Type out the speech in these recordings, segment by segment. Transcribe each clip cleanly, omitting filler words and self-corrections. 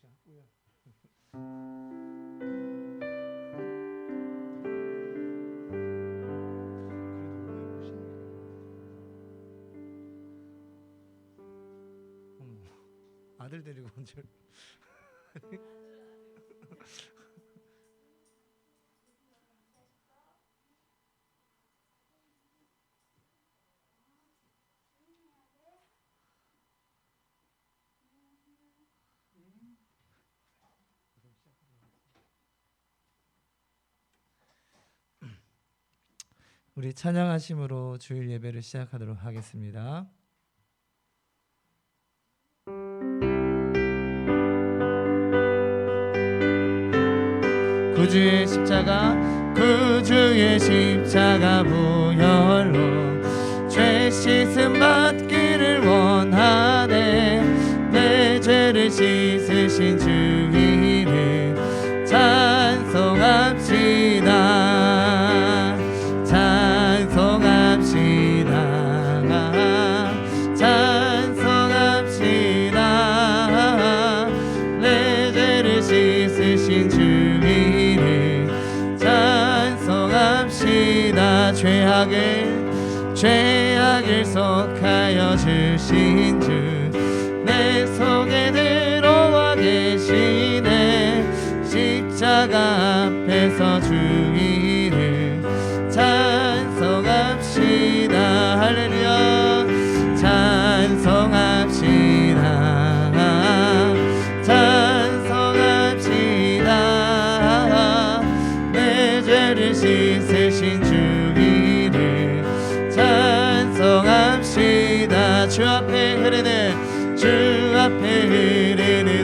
자꾸요. 아들 데리고 온 줄. 우리 찬양하심으로 주일 예배를 시작하도록 하겠습니다. 구주의 십자가 구주의 십자가 보혈로 죄 씻음 받기를 원하네. 내 죄를 씻으신 주 이름 찬송합시다. 찬송합시다. 내 죄를 씻으신 주 이름 찬송합시다. 죄악을 속하여 주신 주 내 속에 들어와 계시네. 십자가 앞에서 주 이름 찬송합시다. 할렐루야. 찬송합시다. 찬송합시다. 내 죄를 씻으신 주 이름 찬송합시다. 주 앞에 흐르는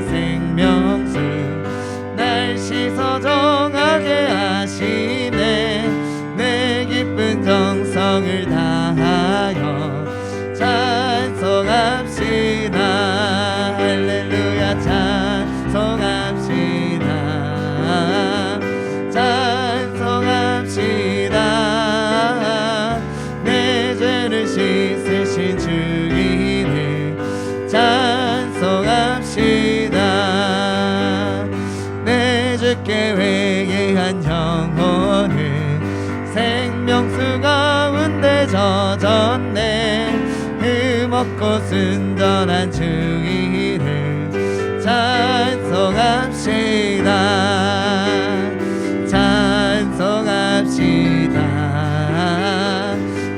생명수 날 씻어 정하게 하시네. 내 기쁜 정성을 다하여 찬송합시다. 할렐루야. 찬송합시다. 찬송합시다. 내 죄를 씻으신 주 이름 찬송합시다. 내 주께 회개한 영혼을 생명수 가운데 젖었네. 흠없고 순전한 주 이름 찬송합시다. 찬송합시다.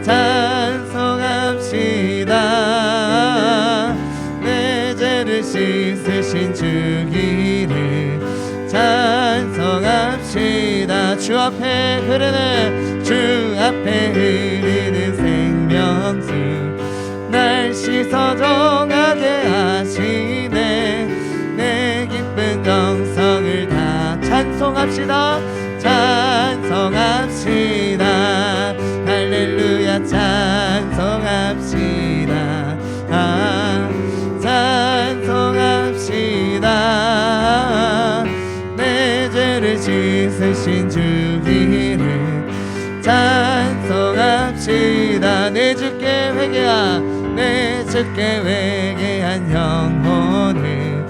찬송합시다. 내 죄를 씻으신 주 이름 찬송합시다. 주 앞에 흐르는 생명수 날 씻어 정하게 하시네. 내 기쁜 정성을 다 찬송합시다. 찬송합시다. 할렐루야. 찬송합시다. 찬송합시다. 내 죄를 씻으신 주 이름 찬송합시다. 내 주께 회개한 영혼을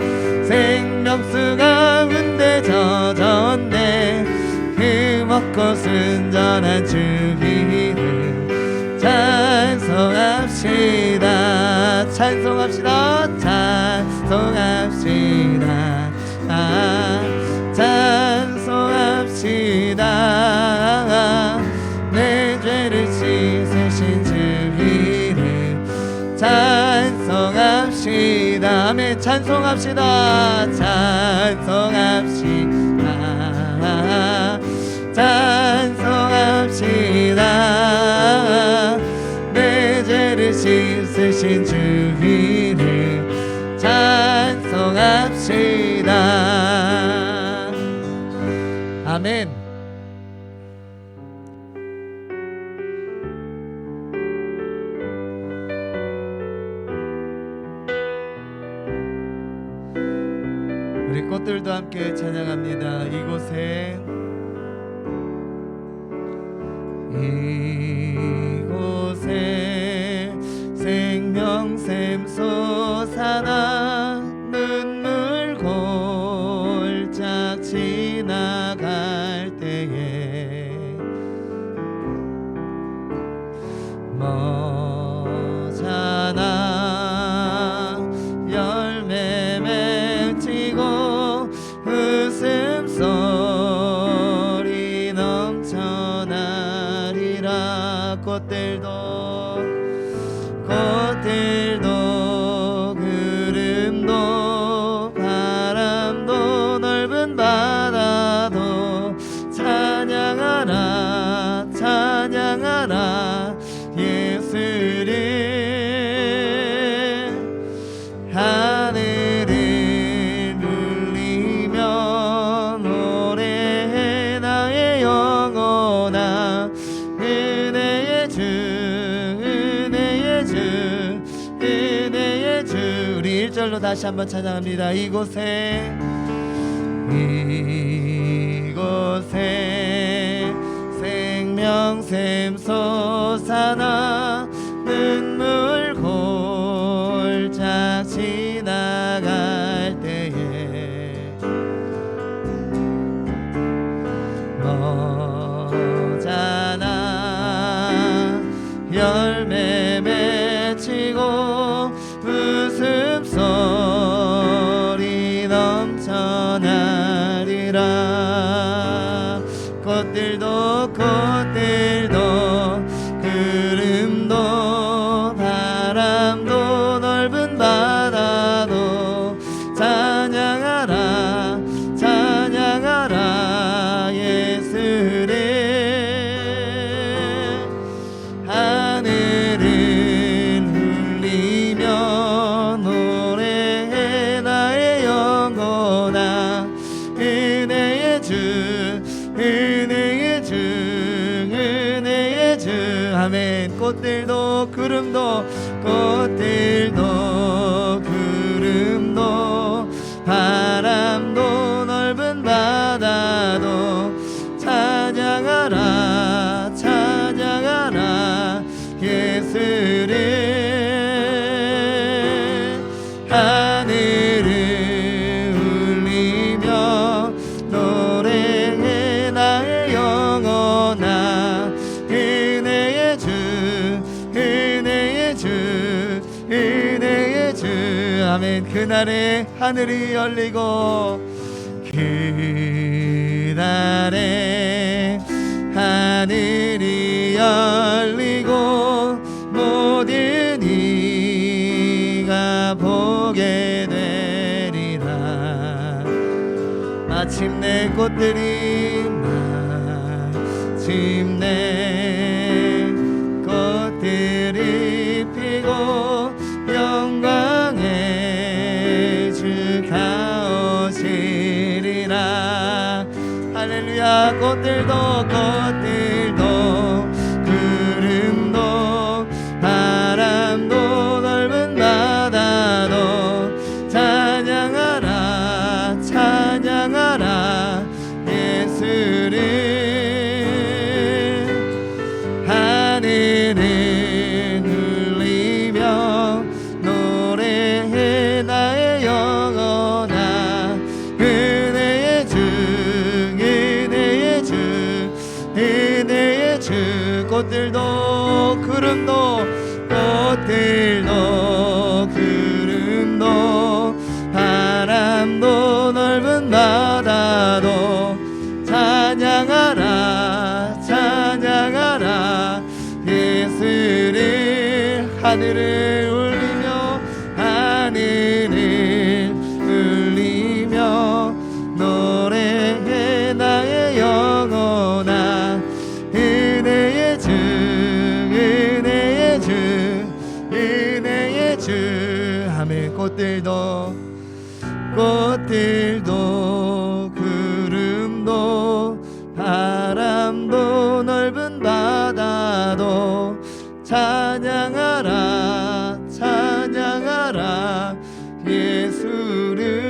생명수 가운데 젖었네. 흠없고 순전한 주 이름 찬송합시다. 찬송합시다. 찬송합시다. 찬송합시다. 내 죄를 씻으신 주 이름 찬송합시다. 아멘. 찬송합시다. 찬송합시다. 찬송합시다. 내 죄를 씻으신 주 이름 찬송합시다. 아멘. 우리 꽃들도 함께 찬양합니다. 이곳에 생명샘 솟아나 눈물 머잖아 열매 맺히고 웃음소리 넘쳐나리라. 꽃들도 구름도 바람도 넓은 바다도 찬양하라 찬양하라 예수를. 하늘을 울리며 노래해 나의 영혼아. 은혜의 주 은혜의 주 은혜의 주. 우리 1절로 다시 한번 찬양합니다. 이곳에 생명샘 솟아나 눈물 골짝 지나갈 때에 머잖아 열매 맺히고 웃음소리 넘쳐나리라. 꽃들도 구름도 바람도 넓은 바다도 찬양하라 찬양하라 예수를. 하늘을 울리며 노래해 나의 영혼아. 은혜의 주 은혜의 주 은혜의 주. 아멘. 꽃들도 구름도 바람도 넓은 바다도 찬양하라 찬양하라 예수를. 하늘을 울리며 노래해 나의 영혼아. 은혜의 주 은혜의 주 은혜의 주. 아멘. 그날에 하늘이 열리고 그날에 하늘이 열리고 모든 이가 보게 되리라. 마침내 꽃들이 피고 영광의 주가 오시리라. 할렐루야. 꽃들도 구름도 바람도 넓은 바다도 찬양하라 찬양하라 예수를. 하늘을 울리며 노래해 나의 영혼아. 은혜의 주 은혜의 주 은혜의 주. 꽃들도 구름도 바람도 넓은 바다도 찬양하라 찬양하라 예수를. 하늘을 울리며 노래해 나의 영혼아. 은혜의 주 은혜의 주 은혜의 주. 아멘. 꽃들도 구름도 바람도 넓은 바다도 찬양하라 찬양하라 예수를.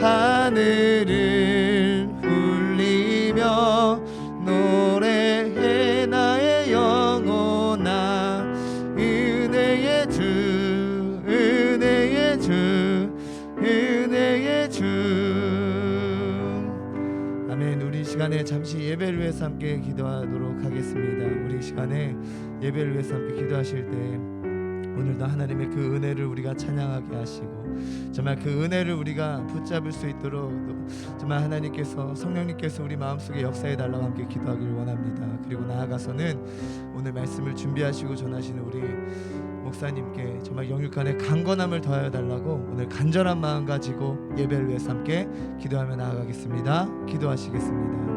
하늘을 울리며 노래해 나의 영혼아. 은혜의 주 은혜의 주 은혜의 주. 아멘. 우리 시간에 시간에 잠시 예배를 위해서 함께 기도하도록 하겠습니다. 우리 이 시간에 예배를 위해서 함께 기도하실 때 오늘도 하나님의 그 은혜를 우리가 찬양하게 하시고 정말 그 은혜를 우리가 붙잡을 수 있도록 정말 하나님께서 성령님께서 우리 마음속에 역사해 달라고 함께 기도하기를 원합니다. 그리고 나아가서는 오늘 말씀을 준비하시고 전하시는 우리 목사님께 정말 영육간의 강건함을 더하여 달라고 오늘 간절한 마음 가지고 예배를 위해서 함께 기도하며 나아가겠습니다. 기도하시겠습니다.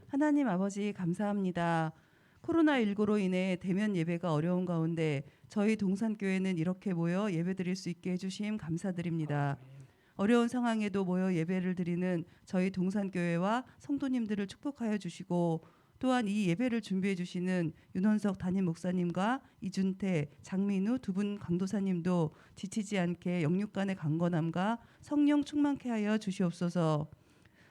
하나님 아버지 감사합니다. 코로나19로 인해 대면 예배가 어려운 가운데 저희 동산교회는 이렇게 모여 예배드릴 수 있게 해주심 감사드립니다. 어려운 상황에도 모여 예배를 드리는 저희 동산교회와 성도님들을 축복하여 주시고 또한 이 예배를 준비해 주시는 윤원석 담임 목사님과 이준태, 장민우 두 분 강도사님도 지치지 않게 영육간의 강건함과 성령 충만케 하여 주시옵소서.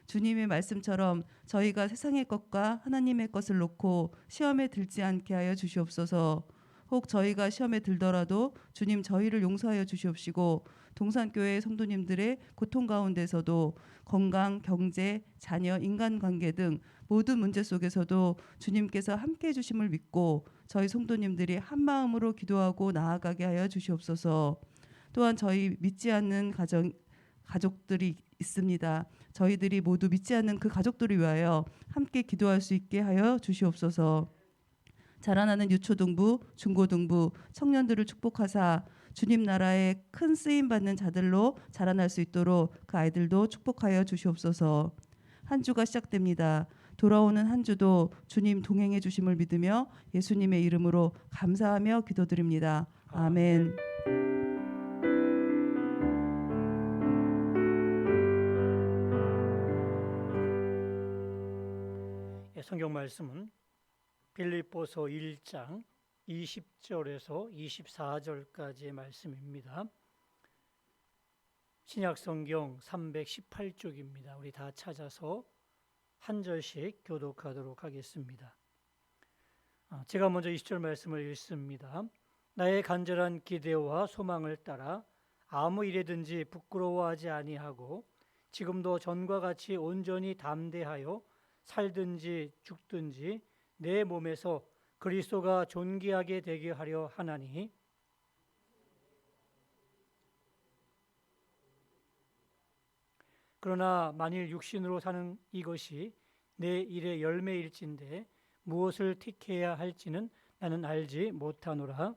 주님의 말씀처럼 저희가 세상의 것과 하나님의 것을 놓고 시험에 들지 않게 하여 주시옵소서. 혹 저희가 시험에 들더라도 주님 저희를 용서하여 주시옵시고 동산교회 성도님들의 고통 가운데서도 건강, 경제, 자녀, 인간관계 등 모든 문제 속에서도 주님께서 함께해 주심을 믿고 저희 성도님들이 한마음으로 기도하고 나아가게 하여 주시옵소서. 또한 저희 믿지 않는 가족들이 있습니다. 저희들이 모두 믿지 않는 그 가족들을 위하여 함께 기도할 수 있게 하여 주시옵소서. 자라나는 유초등부, 중고등부, 청년들을 축복하사 주님 나라에 큰 쓰임 받는 자들로 자라날 수 있도록 그 아이들도 축복하여 주시옵소서. 한 주가 시작됩니다. 돌아오는 한 주도 주님 동행해 주심을 믿으며 예수님의 이름으로 감사하며 기도드립니다. 아멘. 성경 말씀은 빌립보서 1장 20절에서 24절까지의 말씀입니다. 신약 성경 318쪽입니다. 우리 다 찾아서 한 절씩 교독하도록 하겠습니다. 제가 먼저 20절 말씀을 읽습니다. 나의 간절한 기대와 소망을 따라 아무 일에든지 부끄러워하지 아니하고 지금도 전과 같이 온전히 담대하여 살든지 죽든지 내 몸에서 그리스도가 존귀하게 되게 하려 하나니 그러나 만일 육신으로 사는 이것이 내 일의 열매일진데 무엇을 택해야 할지는 나는 알지 못하노라.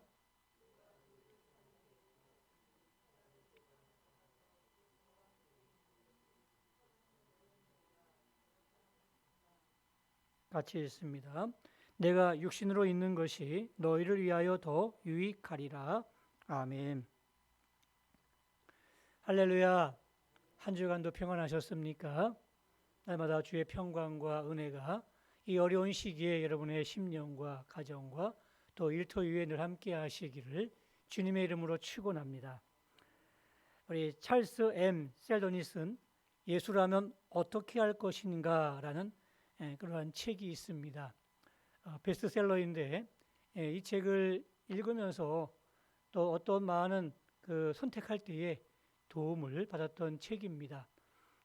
같이 읽습니다. 내가 육신으로 있는 것이 너희를 위하여 더 유익하리라. 아멘. 할렐루야. 한 주간도 평안하셨습니까? 날마다 주의 평강과 은혜가 이 어려운 시기에 여러분의 심령과 가정과 또 일터 위에 늘 함께 하시기를 주님의 이름으로 축원합니다. 우리 찰스 M. 셀더니슨 예수라면 어떻게 할 것인가라는 그러한 책이 있습니다. 베스트셀러인데 이 책을 읽으면서 또 어떤 많은 그 선택할 때에 도움을 받았던 책입니다.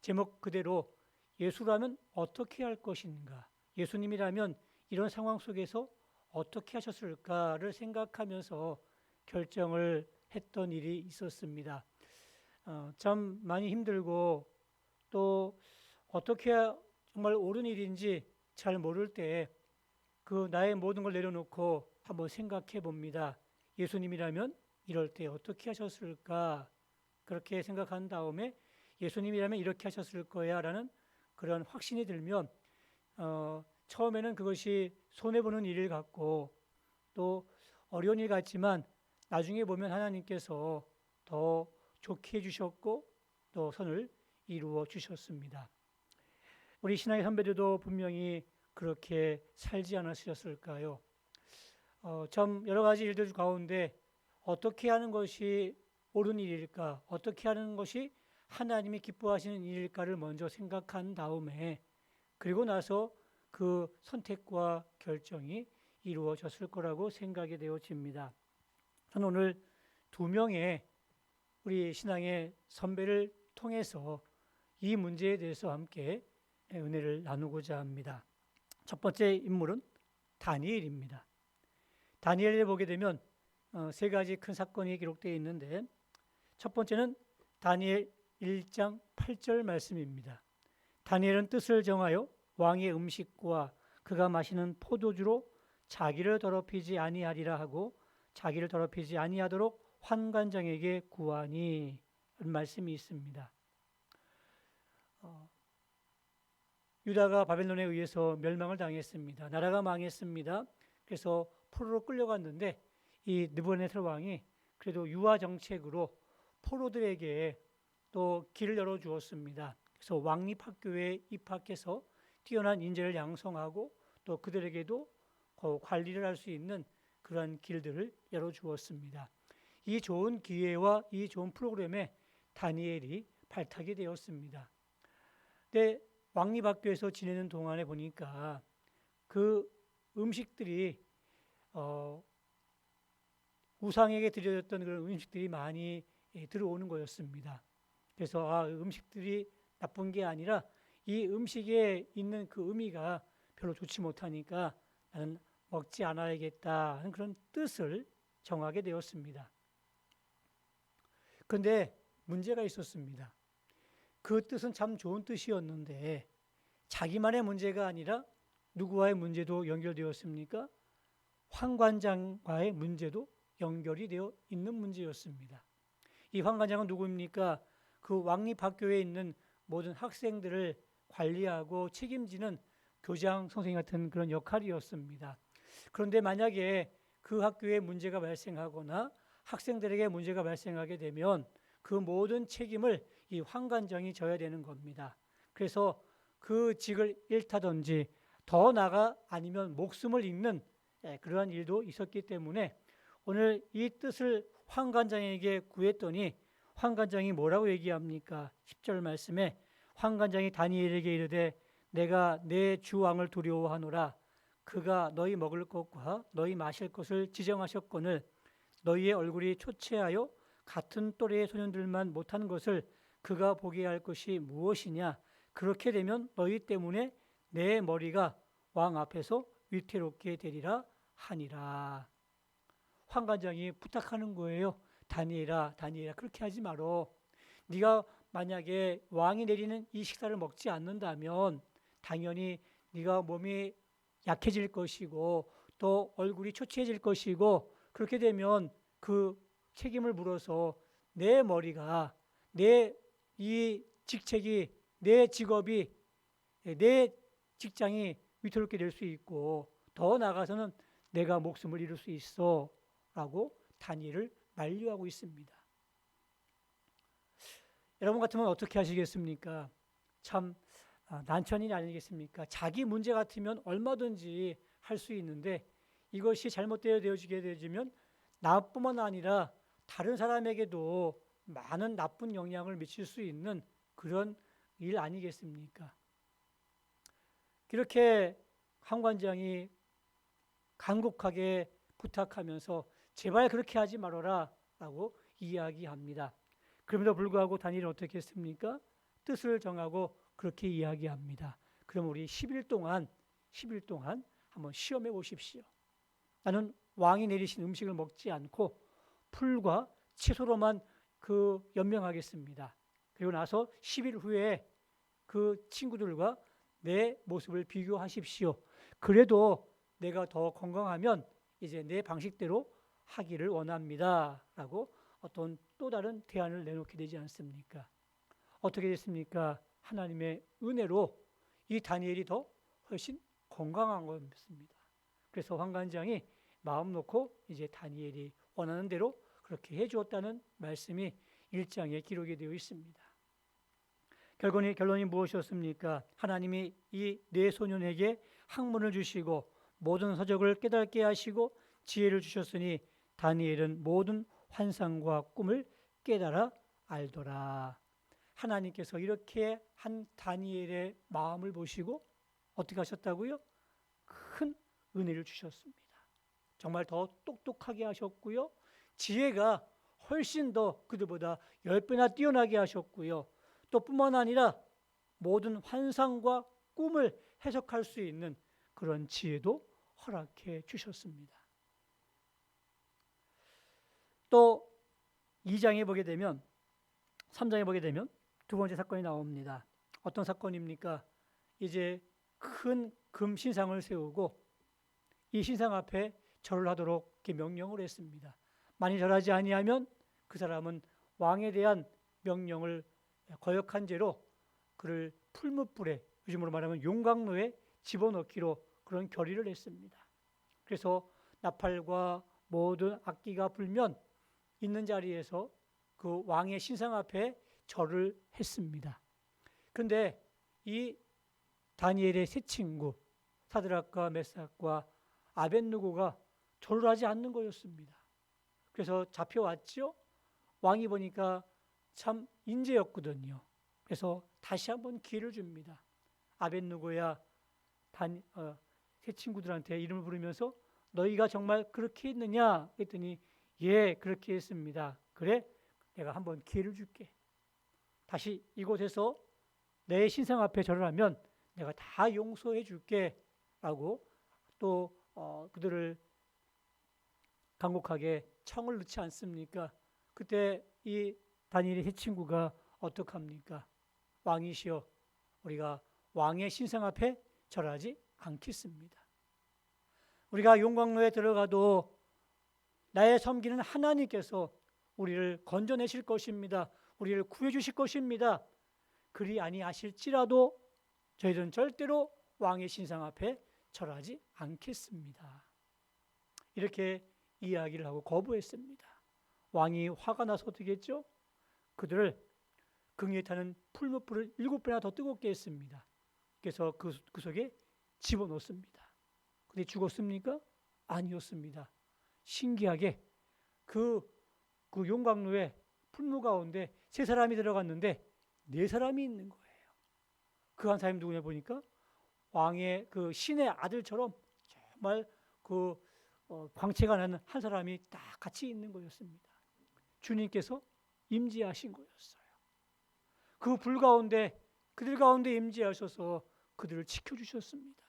제목 그대로 예수라면 어떻게 할 것인가, 예수님이라면 이런 상황 속에서 어떻게 하셨을까를 생각하면서 결정을 했던 일이 있었습니다. 참 많이 힘들고 또 어떻게 정말 옳은 일인지 잘 모를 때 그 나의 모든 걸 내려놓고 한번 생각해 봅니다. 예수님이라면 이럴 때 어떻게 하셨을까? 그렇게 생각한 다음에 예수님이라면 이렇게 하셨을 거야 라는 그런 확신이 들면 처음에는 그것이 손해보는 일 같고 또 어려운 일 같지만 나중에 보면 하나님께서 더 좋게 해주셨고 또 선을 이루어 주셨습니다. 우리 신앙의 선배들도 분명히 그렇게 살지 않으셨을까요? 참 여러 가지 일들 가운데 어떻게 하는 것이 옳은 일일까? 어떻게 하는 것이 하나님이 기뻐하시는 일일까를 먼저 생각한 다음에 그리고 나서 그 선택과 결정이 이루어졌을 거라고 생각이 되어집니다. 저는 오늘 두 명의 우리 신앙의 선배를 통해서 이 문제에 대해서 함께 은혜를 나누고자 합니다. 첫 번째 인물은 다니엘입니다. 다니엘에 보게 되면 세 가지 큰 사건이 기록되어 있는데 첫 번째는 다니엘 1장 8절 말씀입니다. 다니엘은 뜻을 정하여 왕의 음식과 그가 마시는 포도주로 자기를 더럽히지 아니하리라 하고 자기를 더럽히지 아니하도록 환관장에게 구하니 라는 말씀이 있습니다. 유다가 바벨론에 의해서 멸망을 당했습니다. 나라가 망했습니다. 그래서 포로로 끌려갔는데 이 느부갓네살 왕이 그래도 유화 정책으로 포로들에게 또 길을 열어주었습니다. 그래서 왕립학교에 입학해서 뛰어난 인재를 양성하고 또 그들에게도 관리를 할 수 있는 그런 길들을 열어주었습니다. 이 좋은 기회와 이 좋은 프로그램에 다니엘이 발탁이 되었습니다. 근데 왕립학교에서 지내는 동안에 보니까 그 음식들이 우상에게 드려졌던 그런 음식들이 많이 들어오는 거였습니다. 그래서 음식들이 나쁜 게 아니라 이 음식에 있는 그 의미가 별로 좋지 못하니까 나는 먹지 않아야겠다 하는 그런 뜻을 정하게 되었습니다. 그런데 문제가 있었습니다. 그 뜻은 참 좋은 뜻이었는데 자기만의 문제가 아니라 누구와의 문제도 연결되었습니까? 환관장과의 문제도 연결이 되어 있는 문제였습니다. 이 환관장은 누구입니까? 그 왕립학교에 있는 모든 학생들을 관리하고 책임지는 교장 선생님 같은 그런 역할이었습니다. 그런데 만약에 그 학교에 문제가 발생하거나 학생들에게 문제가 발생하게 되면 그 모든 책임을 이 환관장이 져야 되는 겁니다. 그래서 그 직을 잃다든지 더 나아가 아니면 목숨을 잃는 그러한 일도 있었기 때문에 오늘 이 뜻을 환관장에게 구했더니 환관장이 뭐라고 얘기합니까? 10절 말씀에 환관장이 다니엘에게 이르되 내가 내 주 왕을 두려워하노라. 그가 너희 먹을 것과 너희 마실 것을 지정하셨거늘 너희의 얼굴이 초췌하여 같은 또래의 소년들만 못한 것을 그가 보게 할 것이 무엇이냐? 그렇게 되면 너희 때문에 내 머리가 왕 앞에서 위태롭게 되리라 하니라. 환관장이 부탁하는 거예요. 다니엘아, 다니엘아, 그렇게 하지 말어. 네가 만약에 왕이 내리는 이 식사를 먹지 않는다면 당연히 네가 몸이 약해질 것이고 또 얼굴이 초췌해질 것이고 그렇게 되면 그 책임을 물어서 내 머리가 내 이 직책이 내 직업이 내 직장이 위태롭게 될 수 있고 더 나아가서는 내가 목숨을 잃을 수 있어 라고 다니엘을 만류하고 있습니다. 여러분 같으면 어떻게 하시겠습니까? 참 난처한 아니겠습니까? 자기 문제 같으면 얼마든지 할 수 있는데 이것이 잘못되어지게 되면 나뿐만 아니라 다른 사람에게도 많은 나쁜 영향을 미칠 수 있는 그런 일 아니겠습니까? 그렇게 환관장이 간곡하게 부탁하면서 제발 그렇게 하지 말아라 라고 이야기합니다. 그럼에도 불구하고 다니엘은 어떻게 했습니까? 뜻을 정하고 그렇게 이야기합니다. 그럼 우리 10일 동안 한번 시험해 보십시오. 나는 왕이 내리신 음식을 먹지 않고 풀과 채소로만 연명하겠습니다. 그리고 나서 10일 후에 그 친구들과 내 모습을 비교하십시오. 그래도 내가 더 건강하면 이제 내 방식대로 하기를 원합니다. 라고 어떤 또 다른 대안을 내놓게 되지 않습니까? 어떻게 됐습니까? 하나님의 은혜로 이 다니엘이 더 훨씬 건강한 것입니다. 그래서 환관장이 마음 놓고 이제 다니엘이 원하는 대로 그렇게 해주었다는 말씀이 1장에 기록이 되어 있습니다. 결론이 무엇이었습니까? 하나님이 이 네 소년에게 학문을 주시고 모든 서적을 깨닫게 하시고 지혜를 주셨으니 다니엘은 모든 환상과 꿈을 깨달아 알더라. 하나님께서 이렇게 한 다니엘의 마음을 보시고 어떻게 하셨다고요? 큰 은혜를 주셨습니다. 정말 더 똑똑하게 하셨고요. 지혜가 훨씬 더 그들보다 10배나 뛰어나게 하셨고요. 또 뿐만 아니라 모든 환상과 꿈을 해석할 수 있는 그런 지혜도 허락해 주셨습니다. 또 2장에 보게 되면 3장에 보게 되면 두 번째 사건이 나옵니다. 어떤 사건입니까? 이제 큰 금 신상을 세우고 이 신상 앞에 절을 하도록 이렇게 명령을 했습니다. 만일 절하지 아니하면 그 사람은 왕에 대한 명령을 거역한 죄로 그를 풀무불에, 요즘으로 말하면 용광로에 집어넣기로 그런 결의를 했습니다. 그래서 나팔과 모든 악기가 불면 있는 자리에서 그 왕의 신상 앞에 절을 했습니다. 그런데 이 다니엘의 세 친구 사드락과 메삭과 아벳느고가 절을 하지 않는 거였습니다. 그래서 잡혀왔죠. 왕이 보니까 참 인재였거든요. 그래서 다시 한번 기회를 줍니다. 아벳느고야 세 친구들한테 이름을 부르면서 너희가 정말 그렇게 했느냐 했더니 예, 그렇게 했습니다. 그래, 내가 한번 기회를 줄게. 다시 이곳에서 내 신상 앞에 절을 하면 내가 다 용서해 줄게 라고 또 그들을 간곡하게 청을 넣지 않습니까? 그때 이 다니엘의 세 친구가 어떡합니까? 왕이시여, 우리가 왕의 신상 앞에 절하지 않겠습니다. 우리가 용광로에 들어가도 나의 섬기는 하나님께서 우리를 건져내실 것입니다. 우리를 구해주실 것입니다. 그리 아니하실지라도 저희들은 절대로 왕의 신상 앞에 절하지 않겠습니다. 이렇게 이야기를 하고 거부했습니다. 왕이 화가 나서 어떻게 했죠? 그들을 긍휼히 타는 풀무불을 7배나 더 뜨겁게 했습니다. 그래서 그 속에 집어넣습니다. 근데 죽었습니까? 아니었습니다. 신기하게 그 용광로에 풀무 가운데 3사람이 들어갔는데 4사람이 있는 거예요. 그 한 사람이 누구냐 보니까 왕의 그 신의 아들처럼 정말 그 광채가 나는 한 사람이 딱 같이 있는 거였습니다. 주님께서 임재하신 거였어요. 그 불 가운데 그들 가운데 임재하셔서 그들을 지켜주셨습니다.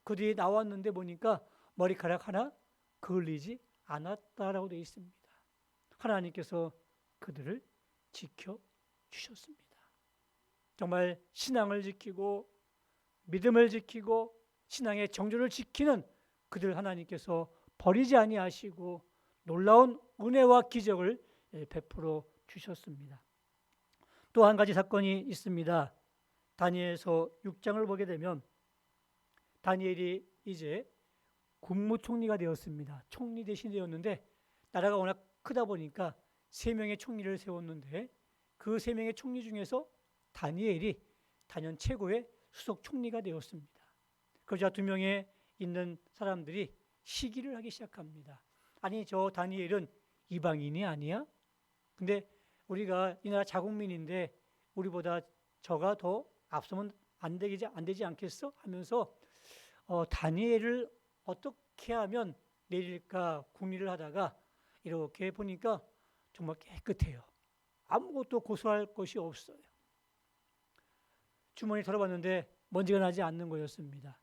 그들이 나왔는데 보니까 머리카락 하나 그을리지 않았다라고 되어 있습니다. 하나님께서 그들을 지켜주셨습니다. 정말 신앙을 지키고 믿음을 지키고 신앙의 정조를 지키는 그들 하나님께서 버리지 아니하시고 놀라운 은혜와 기적을 베풀어 주셨습니다. 또 한 가지 사건이 있습니다. 다니엘서 6장을 보게 되면 다니엘이 이제 국무총리가 되었습니다. 총리 대신 되었는데 나라가 워낙 크다 보니까 3명의 총리를 세웠는데 그 3명의 총리 중에서 다니엘이 단연 최고의 수석 총리가 되었습니다. 그러자 2명에 있는 사람들이 시기를 하기 시작합니다. 아니, 저 다니엘은 이방인이 아니야? 근데 우리가 이 나라 자국민인데 우리보다 저가 더 앞서면 안 되지 않겠어? 하면서 다니엘을 어떻게 하면 내릴까 궁리를 하다가 이렇게 보니까 정말 깨끗해요. 아무것도 고소할 것이 없어요. 주머니 털어봤는데 먼지가 나지 않는 거였습니다.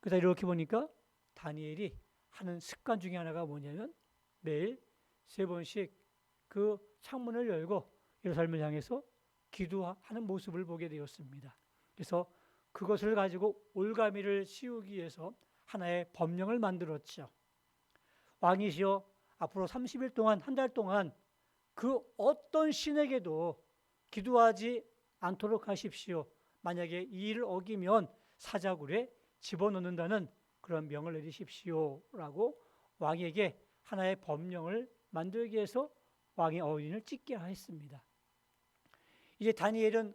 그래서 이렇게 보니까 다니엘이 하는 습관 중에 하나가 뭐냐면 매일 3번씩 그 창문을 열고 예루살렘을 향해서 기도하는 모습을 보게 되었습니다. 그래서 그것을 가지고 올가미를 씌우기 위해서 하나의 법령을 만들었죠. 왕이시여, 앞으로 30일 동안, 한 달 동안 그 어떤 신에게도 기도하지 않도록 하십시오. 만약에 이 일을 어기면 사자굴에 집어넣는다는 그런 명을 내리십시오라고 왕에게 하나의 법령을 만들기 위해서 왕의 어인을 찍게 하였습니다. 이제 다니엘은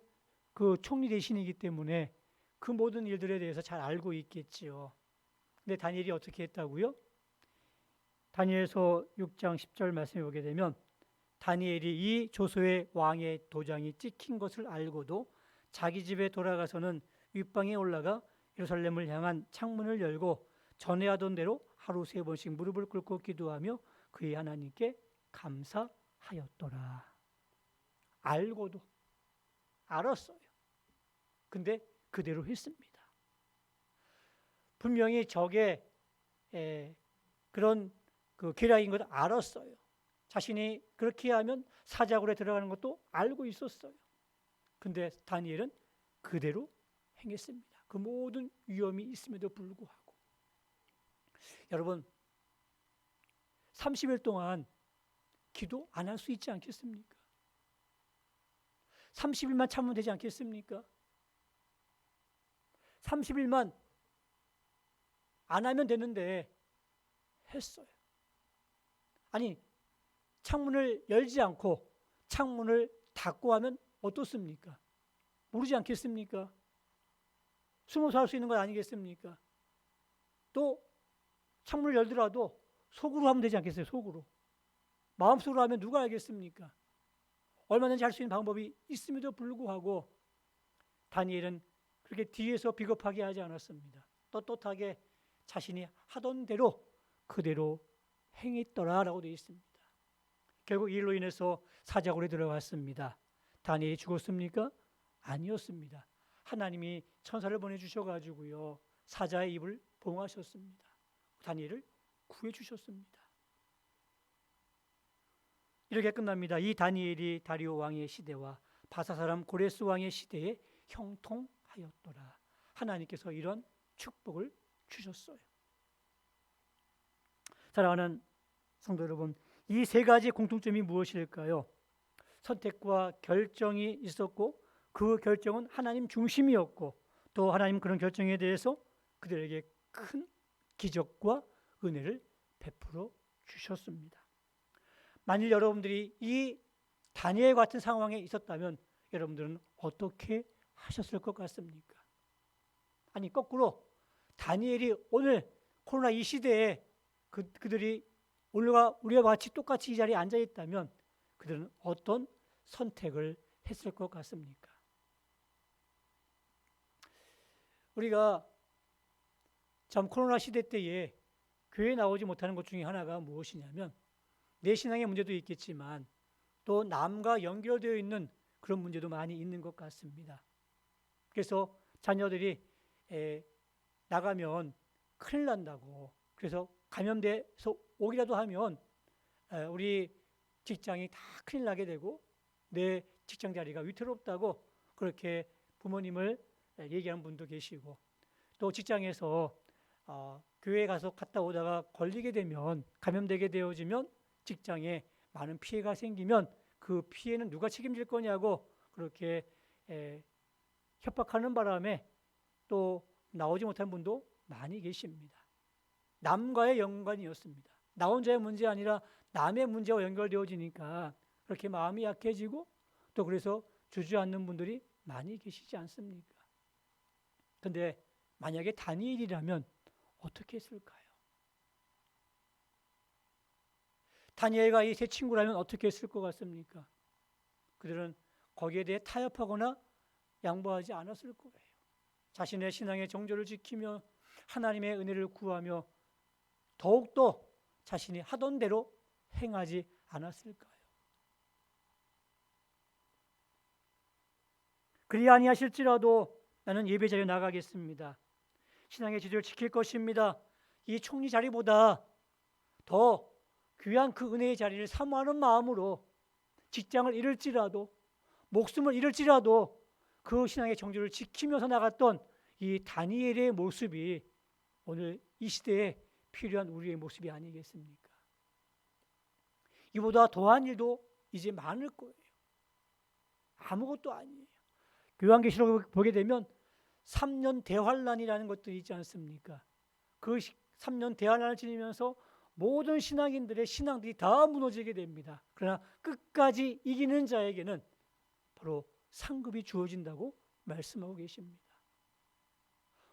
그 총리 대신이기 때문에 그 모든 일들에 대해서 잘 알고 있겠지요. 근데 다니엘이 어떻게 했다고요? 다니엘서 6장 10절 말씀해 보게 되면 다니엘이 이 조소의 왕의 도장이 찍힌 것을 알고도 자기 집에 돌아가서는 윗방에 올라가 예루살렘을 향한 창문을 열고 전에 하던 대로 하루 3번씩 무릎을 꿇고 기도하며 그의 하나님께 감사하였더라. 알고도, 알았어요. 근데 그대로 했습니다. 분명히 적의 그런 그 계략인 것을 알았어요. 자신이 그렇게 하면 사자굴에 들어가는 것도 알고 있었어요. 근데 다니엘은 그대로 행했습니다. 그 모든 위험이 있음에도 불구하고. 여러분, 30일 동안 기도 안 할 수 있지 않겠습니까? 30일만 참으면 되지 않겠습니까? 30일만 안 하면 되는데 했어요. 아니, 창문을 열지 않고 창문을 닫고 하면 어떻습니까? 모르지 않겠습니까? 숨어서 할 수 있는 건 아니겠습니까? 또 창문을 열더라도 속으로 하면 되지 않겠어요? 속으로. 마음속으로 하면 누가 알겠습니까? 얼마든지 할 수 있는 방법이 있음에도 불구하고 다니엘은 그렇게 뒤에서 비겁하게 하지 않았습니다. 떳떳하게 자신이 하던 대로 그대로 행했더라라고 되어 있습니다. 결국 이 일로 인해서 사자굴에 들어갔습니다. 다니엘이 죽었습니까? 아니었습니다. 하나님이 천사를 보내주셔가지고요 사자의 입을 봉하셨습니다. 다니엘을 구해주셨습니다. 이렇게 끝납니다. 이 다니엘이 다리오 왕의 시대와 바사 사람 고레스 왕의 시대에 형통하였더라. 하나님께서 이런 축복을 주셨어요. 사랑하는 성도 여러분, 이 세 가지 공통점이 무엇일까요? 선택과 결정이 있었고 그 결정은 하나님 중심이었고 또 하나님 그런 결정에 대해서 그들에게 큰 기적과 은혜를 베풀어 주셨습니다. 만일 여러분들이 이 다니엘 같은 상황에 있었다면 여러분들은 어떻게 하셨을 것 같습니까? 아니 거꾸로 다니엘이 오늘 코로나 이 시대에 그들이 우리와 같이 똑같이 이 자리에 앉아 있다면 그들은 어떤 선택을 했을 것 같습니까? 우리가 참 코로나 시대 때에 교회에 나오지 못하는 것 중에 하나가 무엇이냐면 내 신앙의 문제도 있겠지만 또 남과 연결되어 있는 그런 문제도 많이 있는 것 같습니다. 그래서 자녀들이 나가면 큰일 난다고, 그래서 감염돼서 오기라도 하면 우리 직장이 다 큰일 나게 되고 내 직장 자리가 위태롭다고 그렇게 부모님을 얘기하는 분도 계시고, 또 직장에서 교회에 가서 갔다 오다가 걸리게 되면, 감염되게 되어지면 직장에 많은 피해가 생기면 그 피해는 누가 책임질 거냐고 그렇게 협박하는 바람에 또 나오지 못한 분도 많이 계십니다. 남과의 연관이었습니다. 나 혼자의 문제 아니라 남의 문제와 연결되어지니까 그렇게 마음이 약해지고 또 그래서 주저앉는 분들이 많이 계시지 않습니까? 그런데 만약에 다니엘이라면 어떻게 했을까요? 다니엘과 이 세 친구라면 어떻게 했을 것 같습니까? 그들은 거기에 대해 타협하거나 양보하지 않았을 거예요. 자신의 신앙의 정조를 지키며 하나님의 은혜를 구하며 더욱더 자신이 하던 대로 행하지 않았을까요? 그리 아니하실지라도 나는 예배 자리에 나가겠습니다. 신앙의 지도를 지킬 것입니다. 이 총리 자리보다 더 귀한 그 은혜의 자리를 사모하는 마음으로 직장을 잃을지라도 목숨을 잃을지라도 그 신앙의 정조를 지키면서 나갔던 이 다니엘의 모습이 오늘 이 시대에 필요한 우리의 모습이 아니겠습니까? 이보다 더한 일도 이제 많을 거예요. 아무것도 아니에요. 요한계시록 보게 되면 3년 대환란이라는 것들이 있지 않습니까? 그 3년 대환란을 지니면서 모든 신앙인들의 신앙들이 다 무너지게 됩니다. 그러나 끝까지 이기는 자에게는 바로 상급이 주어진다고 말씀하고 계십니다.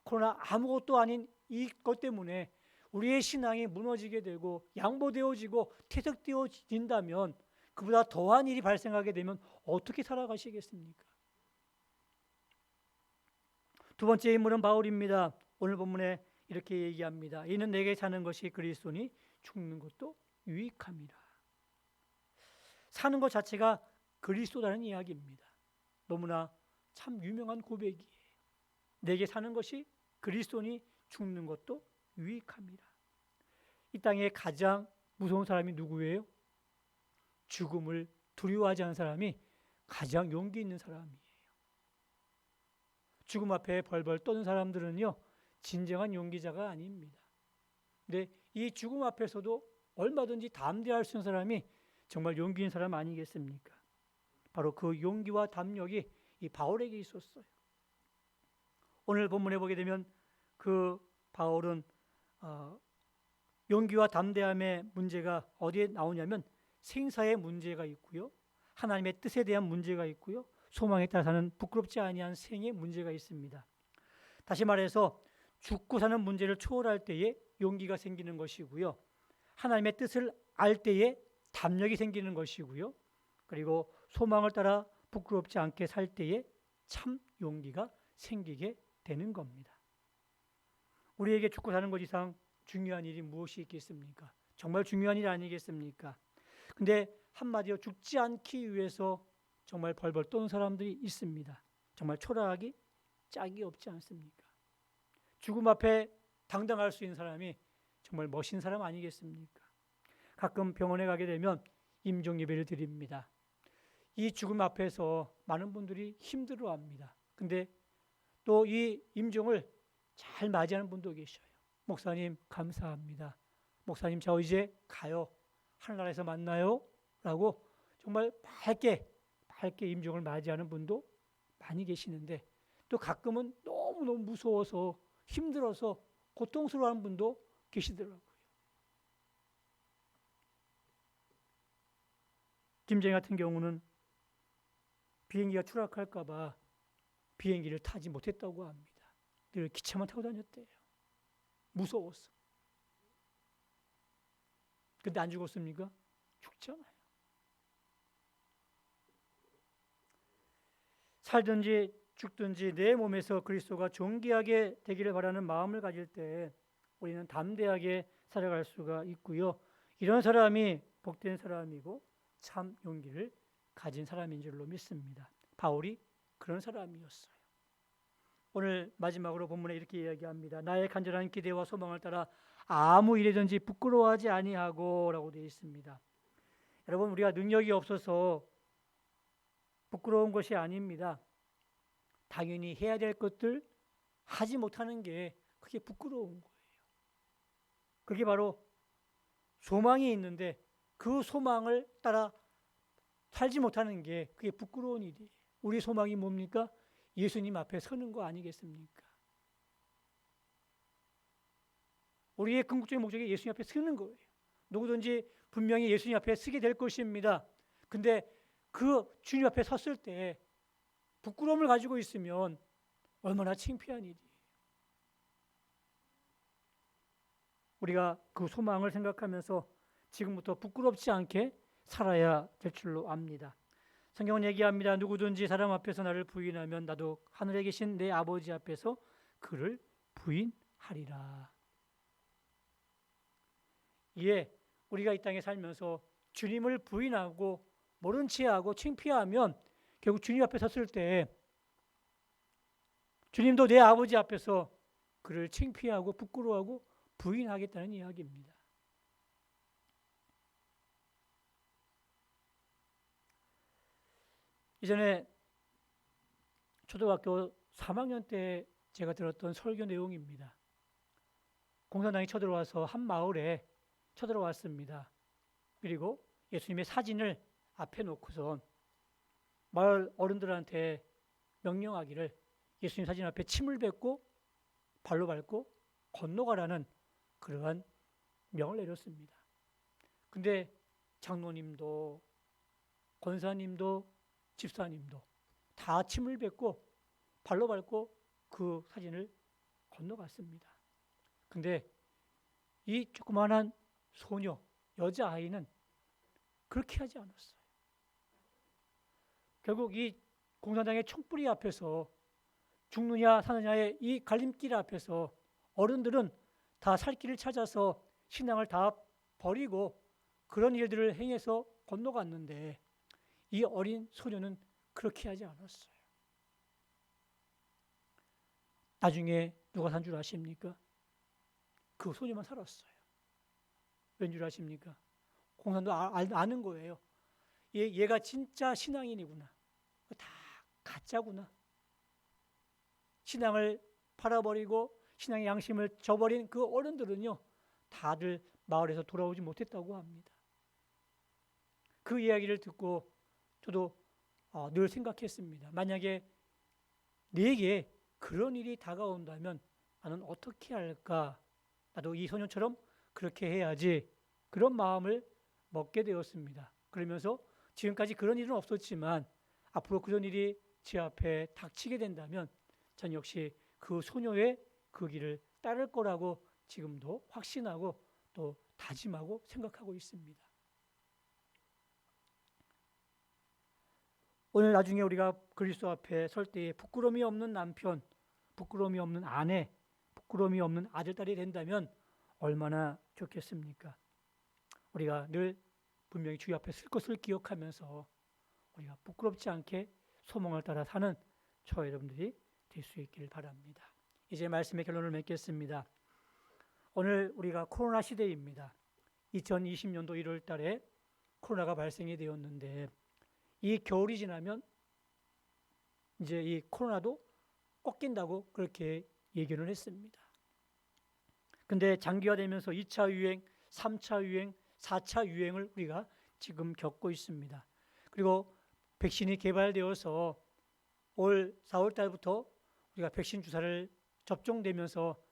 그러나 아무것도 아닌 이것 때문에 우리의 신앙이 무너지게 되고 양보되어지고 퇴색되어진다면 그보다 더한 일이 발생하게 되면 어떻게 살아가시겠습니까? 두 번째 인물은 바울입니다. 오늘 본문에 이렇게 얘기합니다. 이는 내게 사는 것이 그리스도니 죽는 것도 유익함이라. 사는 것 자체가 그리스도라는 이야기입니다. 너무나 참 유명한 고백이에요. 내게 사는 것이 그리스도니 죽는 것도 유익함이라. 이 땅에 가장 무서운 사람이 누구예요? 죽음을 두려워하지 않는 사람이 가장 용기 있는 사람이에요. 죽음 앞에 벌벌 떠는 사람들은요, 진정한 용기자가 아닙니다. 근데 이 죽음 앞에서도 얼마든지 담대할 수 있는 사람이 정말 용기 있는 사람 아니겠습니까? 바로 그 용기와 담력이 이 바울에게 있었어요. 오늘 본문에 보게 되면 그 바울은 용기와 담대함의 문제가 어디에 나오냐면 생사의 문제가 있고요, 하나님의 뜻에 대한 문제가 있고요, 소망에 따라 사는 부끄럽지 아니한 생의 문제가 있습니다. 다시 말해서 죽고 사는 문제를 초월할 때에 용기가 생기는 것이고요, 하나님의 뜻을 알 때에 담력이 생기는 것이고요, 그리고 소망을 따라 부끄럽지 않게 살 때에 참 용기가 생기게 되는 겁니다. 우리에게 죽고 사는 것 이상 중요한 일이 무엇이 있겠습니까? 정말 중요한 일 아니겠습니까? 근데 한마디로 죽지 않기 위해서 정말 벌벌 떠는 사람들이 있습니다. 정말 초라하기 짝이 없지 않습니까? 죽음 앞에 당당할 수 있는 사람이 정말 멋진 사람 아니겠습니까? 가끔 병원에 가게 되면 임종 예배를 드립니다. 이 죽음 앞에서 많은 분들이 힘들어합니다. 근데 또 이 임종을 잘 맞이하는 분도 계셔요. 목사님 감사합니다. 목사님 저 이제 가요. 하늘나라에서 만나요. 라고 정말 밝게 임종을 맞이하는 분도 많이 계시는데, 또 가끔은 너무너무 무서워서 힘들어서 고통스러워하는 분도 계시더라고요. 김정희 같은 경우는 비행기가 추락할까 봐 비행기를 타지 못했다고 합니다. 늘 기차만 타고 다녔대요. 무서웠어. 근데 안 죽었습니까? 죽잖아요. 살든지 죽든지 내 몸에서 그리스도가 존귀하게 되기를 바라는 마음을 가질 때 우리는 담대하게 살아갈 수가 있고요, 이런 사람이 복된 사람이고 참 용기를 가진 사람인 줄로 믿습니다. 바울이 그런 사람이었어요. 오늘 마지막으로 본문에 이렇게 이야기합니다. 나의 간절한 기대와 소망을 따라 아무 일이든지 부끄러워하지 아니하고 라고 되어 있습니다. 여러분, 우리가 능력이 없어서 부끄러운 것이 아닙니다. 당연히 해야 될 것들 하지 못하는 게 그게 부끄러운 거예요. 그게 바로 소망이 있는데 그 소망을 따라 살지 못하는 게 그게 부끄러운 일이에요. 우리 소망이 뭡니까? 예수님 앞에 서는 거 아니겠습니까? 우리의 궁극적인 목적이 예수님 앞에 서는 거예요. 누구든지 분명히 예수님 앞에 서게 될 것입니다. 근데 그 주님 앞에 섰을 때 부끄러움을 가지고 있으면 얼마나 창피한 일이에요. 우리가 그 소망을 생각하면서 지금부터 부끄럽지 않게 살아야 될 줄로 압니다. 성경은 얘기합니다. 누구든지 사람 앞에서 나를 부인하면 나도 하늘에 계신 내 아버지 앞에서 그를 부인하리라. 예, 우리가 이 땅에 살면서 주님을 부인하고 모른 체하고 창피하면 결국 주님 앞에 섰을 때 주님도 내 아버지 앞에서 그를 창피하고 부끄러워하고 부인하겠다는 이야기입니다. 이전에 초등학교 3학년 때 제가 들었던 설교 내용입니다. 공산당이 쳐들어와서 한 마을에 쳐들어왔습니다. 그리고 예수님의 사진을 앞에 놓고선 마을 어른들한테 명령하기를 예수님 사진 앞에 침을 뱉고 발로 밟고 건너가라는 그러한 명을 내렸습니다. 근데 장로님도 권사님도 집사님도 다 침을 뱉고 발로 밟고 그 사진을 건너갔습니다. 근데 이 조그마한 소녀, 여자아이는 그렇게 하지 않았어요. 결국 이 공산당의 총뿌리 앞에서 죽느냐 사느냐의 이 갈림길 앞에서 어른들은 다 살 길을 찾아서 신앙을 다 버리고 그런 일들을 행해서 건너갔는데 이 어린 소녀는 그렇게 하지 않았어요. 나중에 누가 산 줄 아십니까? 그 소녀만 살았어요. 왠 줄 아십니까? 공산도 아는 거예요. 얘가 진짜 신앙인이구나. 다 가짜구나. 신앙을 팔아버리고 신앙의 양심을 저버린 그 어른들은요, 다들 마을에서 돌아오지 못했다고 합니다. 그 이야기를 듣고 저도 늘 생각했습니다. 만약에 내게 그런 일이 다가온다면 나는 어떻게 할까? 나도 이 소녀처럼 그렇게 해야지. 그런 마음을 먹게 되었습니다. 그러면서 지금까지 그런 일은 없었지만 앞으로 그런 일이 제 앞에 닥치게 된다면 전 역시 그 소녀의 그 길을 따를 거라고 지금도 확신하고 또 다짐하고 생각하고 있습니다. 오늘 나중에 우리가 그리스도 앞에 설 때에 부끄러움이 없는 남편, 부끄러움이 없는 아내, 부끄러움이 없는 아들, 딸이 된다면 얼마나 좋겠습니까? 우리가 늘 분명히 주의 앞에 쓸 것을 기억하면서 우리가 부끄럽지 않게 소망을 따라 사는 저와 여러분들이 될 수 있기를 바랍니다. 이제 말씀의 결론을 맺겠습니다. 오늘 우리가 코로나 시대입니다. 2020년도 1월 달에 코로나가 발생이 되었는데 이 겨울이 지나면 이제 이 코로나도 꺾인다고 그렇게 예견을 했습니다. 근데 장기화되면서 2차 유행, 3차 유행, 4차 유행을 우리가 지금 겪고 있습니다. 그리고 백신이 개발되어서 올 4월 달부터 우리가 백신 주사를 접종되면서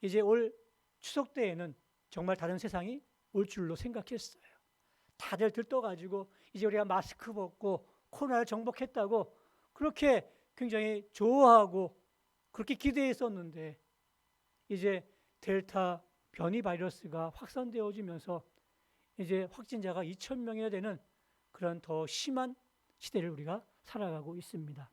이제 올 추석 때에는 정말 다른 세상이 올 줄로 생각했어요. 다들 들떠가지고 이제 우리가 마스크 벗고 코로나를 정복했다고 그렇게 굉장히 좋아하고 그렇게 기대했었는데 이제 델타 변이 바이러스가 확산되어지면서 이제 확진자가 2,000명이나 되는 그런 더 심한 시대를 우리가 살아가고 있습니다.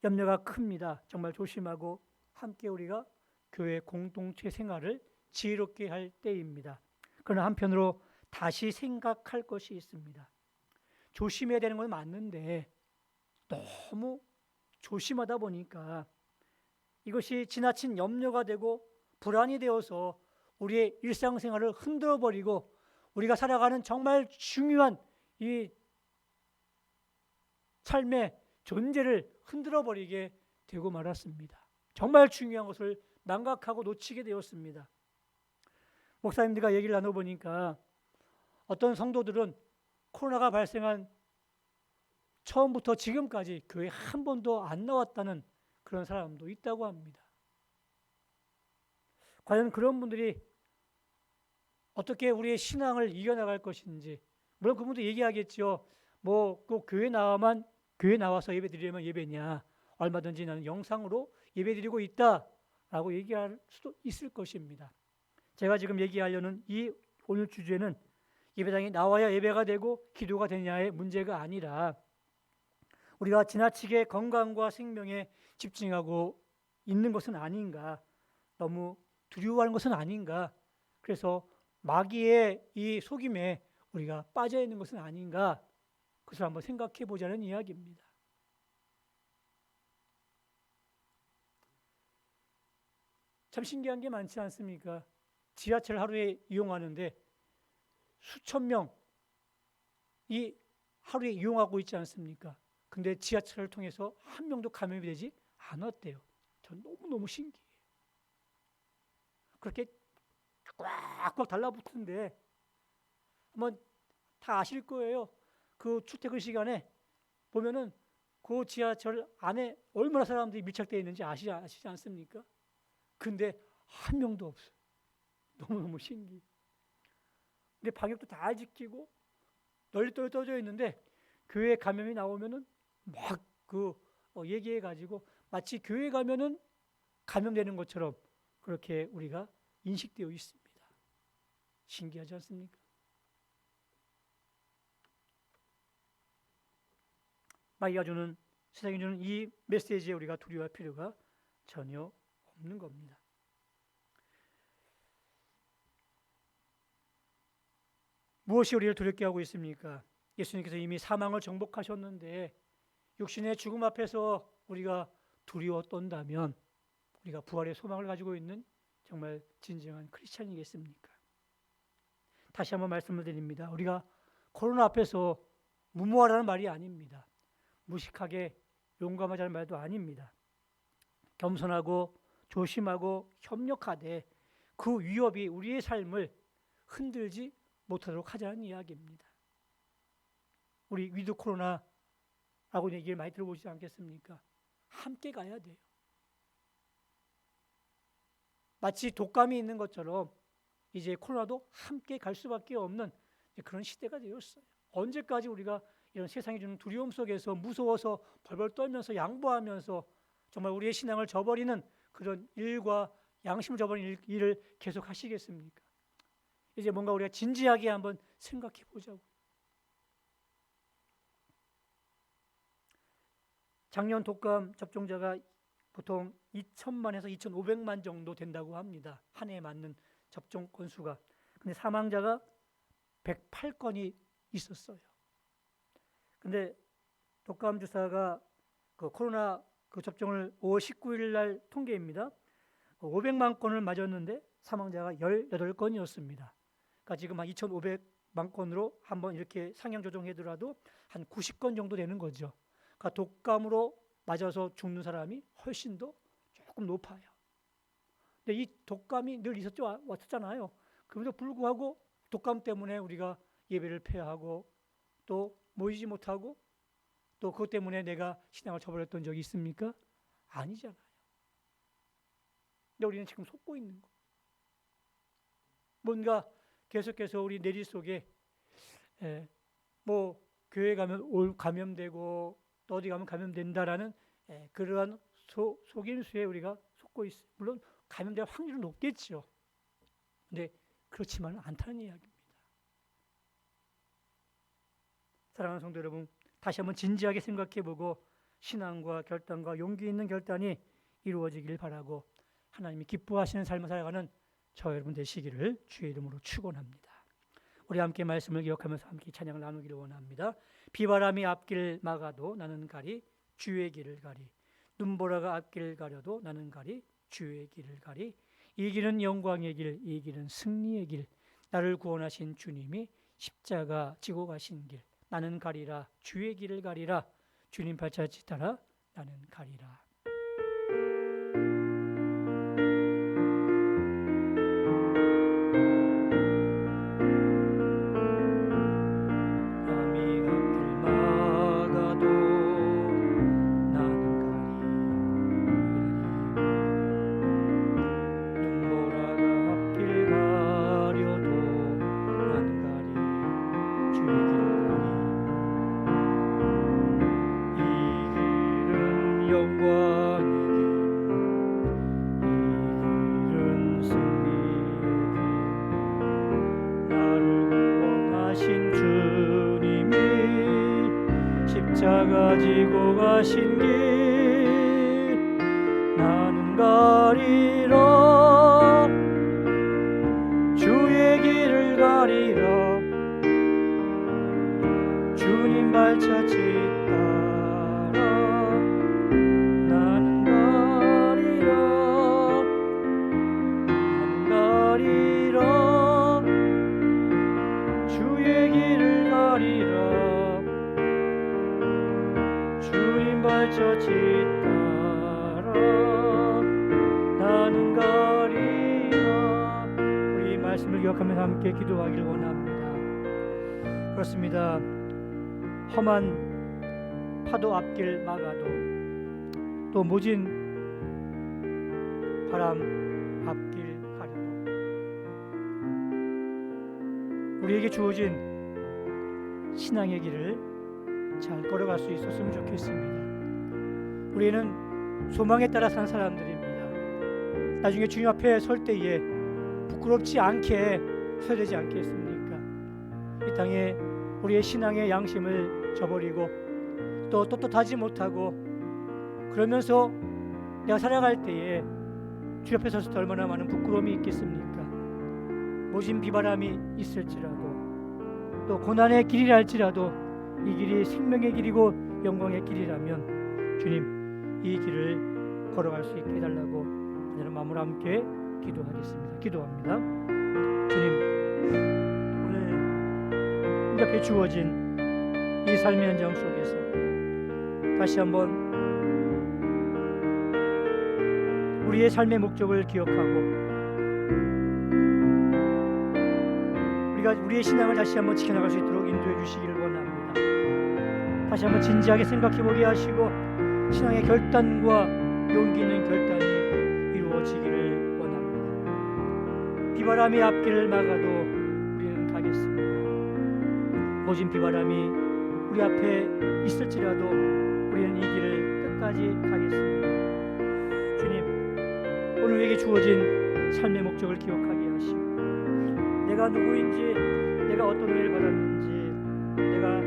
염려가 큽니다. 정말 조심하고 함께 우리가 교회 공동체 생활을 지혜롭게 할 때입니다. 그러나 한편으로 다시 생각할 것이 있습니다. 조심해야 되는 건 맞는데 너무 조심하다 보니까 이것이 지나친 염려가 되고 불안이 되어서 우리의 일상생활을 흔들어버리고 우리가 살아가는 정말 중요한 이 삶의 존재를 흔들어버리게 되고 말았습니다. 정말 중요한 것을 망각하고 놓치게 되었습니다. 목사님들과 얘기를 나눠보니까 어떤 성도들은 코로나가 발생한 처음부터 지금까지 교회 한 번도 안 나왔다는 그런 사람도 있다고 합니다. 과연 그런 분들이 어떻게 우리의 신앙을 이겨나갈 것인지, 물론 그분도 얘기하겠죠. 뭐 꼭 교회 나와서 예배 드리려면 예배냐, 얼마든지 나는 영상으로 예배 드리고 있다라고 얘기할 수도 있을 것입니다. 제가 지금 얘기하려는 이 오늘 주제는 예배당에 나와야 예배가 되고 기도가 되냐의 문제가 아니라 우리가 지나치게 건강과 생명에 집중하고 있는 것은 아닌가, 너무 두려워하는 것은 아닌가, 그래서 마귀의 이 속임에 우리가 빠져 있는 것은 아닌가, 그것을 한번 생각해 보자는 이야기입니다. 참 신기한 게 많지 않습니까? 지하철 하루에 이용하는데 수천 명이 하루에 이용하고 있지 않습니까? 근데 지하철을 통해서 한 명도 감염이 되지 않았대요. 전 너무너무 신기해요. 그렇게 꽉꽉 달라붙는데 한번 다 아실 거예요. 그 출퇴근 시간에 보면은 그 지하철 안에 얼마나 사람들이 밀착되어 있는지 아시지 않습니까? 근데 한 명도 없어요. 너무너무 신기해요. 근데 방역도 다 지키고 널리 떨어져 있는데 교회 감염이 나오면은 막 얘기해 가지고 마치 교회 가면은 감염되는 것처럼 그렇게 우리가 인식되어 있습니다. 신기하지 않습니까? 마귀가 주는, 세상이 주는 이 메시지에 우리가 두려워할 필요가 전혀 없는 겁니다. 무엇이 우리를 두렵게 하고 있습니까? 예수님께서 이미 사망을 정복하셨는데 육신의 죽음 앞에서 우리가 두려워 떤다면 우리가 부활의 소망을 가지고 있는 정말 진정한 크리스찬이겠습니까? 다시 한번 말씀을 드립니다. 우리가 코로나 앞에서 무모하라는 말이 아닙니다. 무식하게 용감하자는 말도 아닙니다. 겸손하고 조심하고 협력하되 그 위협이 우리의 삶을 흔들지 못하도록 하자는 이야기입니다. 우리 위드 코로나라고 얘기를 많이 들어보시지 않겠습니까? 함께 가야 돼요. 마치 독감이 있는 것처럼 이제 코로나도 함께 갈 수밖에 없는 그런 시대가 되었어요. 언제까지 우리가 이런 세상이 주는 두려움 속에서 무서워서 벌벌 떨면서 양보하면서 정말 우리의 신앙을 저버리는 그런 일과 양심을 저버리는 일을 계속 하시겠습니까? 이제 뭔가 우리가 진지하게 한번 생각해 보자고. 작년 독감 접종자가 보통 2,000만에서 2,500만 정도 된다고 합니다. 한 해에 맞는 접종 건수가. 근데 사망자가 108건이 있었어요. 근데 독감 주사가 그 코로나 그 접종을 5월 19일 날 통계입니다. 500만 건을 맞았는데 사망자가 18건이었습니다. 그러니까 지금 한 2,500만 건으로 한번 이렇게 상향 조정해더라도 한 90건 정도 되는 거죠. 그러니까 독감으로 맞아서 죽는 사람이 훨씬 더 조금 높아요. 근데 이 독감이 늘 왔었잖아요. 그럼에도 불구하고 독감 때문에 우리가 예배를 폐하고 또 모이지 못하고 또 그것 때문에 내가 신앙을 저버렸던 적이 있습니까? 아니잖아요. 근데 우리는 지금 속고 있는 거. 뭔가 계속해서 우리 내리 속에 뭐 교회 가면 감염되고 또 어디 가면 감염된다라는 그러한 속임수에 우리가 속고 있어요. 물론 감염될 확률은 높겠죠. 근데 그렇지만은 않다는 이야기입니다. 사랑하는 성도 여러분, 다시 한번 진지하게 생각해보고 신앙과 결단과 용기 있는 결단이 이루어지길 바라고 하나님이 기뻐하시는 삶을 살아가는 저 여러분 되시기를 주의 이름으로 축원합니다. 우리 함께 말씀을 기억하면서 함께 찬양을 나누기를 원합니다. 비바람이 앞길 막아도 나는 가리 주의 길을 가리, 눈보라가 앞길 가려도 나는 가리 주의 길을 가리. 이 길은 영광의 길, 이 길은 승리의 길, 나를 구원하신 주님이 십자가 지고 가신 길, 나는 가리라 주의 길을 가리라, 주님 발자취 따라 나는 가리라. 십자가 지고 가신 길 나는 가리라 주의 길을 가리라 주님 발자취 따라 나는 가리라 주의 길을 가리라 주님 발자취 따라 나는 가리라. 우리 말씀을 기억하면서 함께 기도하기를 원합니다. 그렇습니다. 험한 파도 앞길 막아도 또 모진 바람 앞길 가려도 우리에게 주어진 신앙의 길을 잘 걸어갈 수 있었으면 좋겠습니다. 우리는 소망에 따라 사는 사람들입니다. 나중에 주님 앞에 설 때에 부끄럽지 않게 서야 되지 않겠습니까? 이 땅에 우리의 신앙의 양심을 저버리고 또 떳떳하지 못하고 그러면서 내가 살아갈 때에 주 옆에 섰을 때 얼마나 많은 부끄러움이 있겠습니까? 모진 비바람이 있을지라도 또 고난의 길이라 할지라도 이 길이 생명의 길이고 영광의 길이라면 주님 이 길을 걸어갈 수 있게 해달라고 오늘 마음으로 함께 기도합니다. 주님 오늘 우리 앞에 주어진 이 삶의 현장 속에서 다시 한번 우리의 삶의 목적을 기억하고 우리의 신앙을 다시 한번 지켜나갈 수 있도록 인도해 주시기를 원합니다. 다시 한번 진지하게 생각해 보게 하시고 신앙의 결단과 용기 있는 결단이 이루어지기를 원합니다. 비바람이 앞길을 막아도 우리는 가겠습니다. 모진 비바람이 우리 앞에 있을지라도 우리는 이 길을 끝까지 가겠습니다. 주님, 오늘 우리에게 주어진 삶의 목적을 기억하게 하시고 내가 누구인지, 내가 어떤 은혜를 받았는지, 내가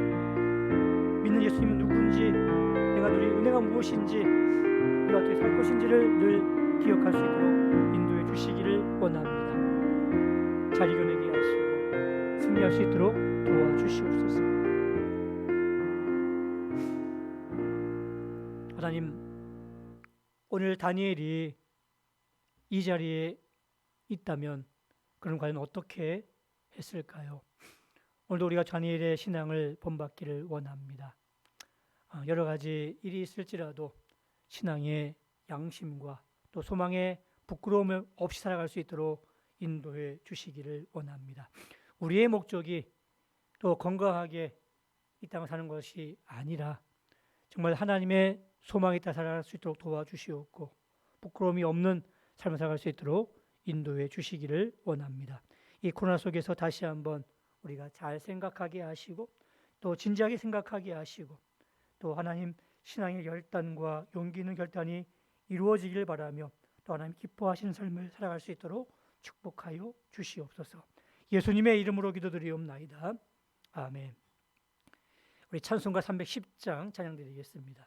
믿는 예수님은 누구인지, 내가 누릴 은혜가 무엇인지, 우리가 어떻게 살 것인지를 늘 기억할 수 있도록 인도해 주시기를 원합니다. 잘 이겨내게 하시고 승리할 수 있도록 도와주시옵소서. 하나님, 오늘 다니엘이 이 자리에 있다면 그럼 과연 어떻게 했을까요? 오늘도 우리가 다니엘의 신앙을 본받기를 원합니다. 여러 가지 일이 있을지라도 신앙의 양심과 또 소망의 부끄러움 없이 살아갈 수 있도록 인도해 주시기를 원합니다. 우리의 목적이 또 건강하게 이 땅을 사는 것이 아니라 정말 하나님의 소망에 따라 살아갈 수 있도록 도와주시옵고 부끄러움이 없는 삶을 살아갈 수 있도록 인도해 주시기를 원합니다. 이 코로나 속에서 다시 한번 우리가 잘 생각하게 하시고 또 진지하게 생각하게 하시고 또 하나님 신앙의 결단과 용기 있는 결단이 이루어지길 바라며 또 하나님 기뻐하시는 삶을 살아갈 수 있도록 축복하여 주시옵소서. 예수님의 이름으로 기도드리옵나이다. 아멘. 우리 찬송가 310장 찬양드리겠습니다.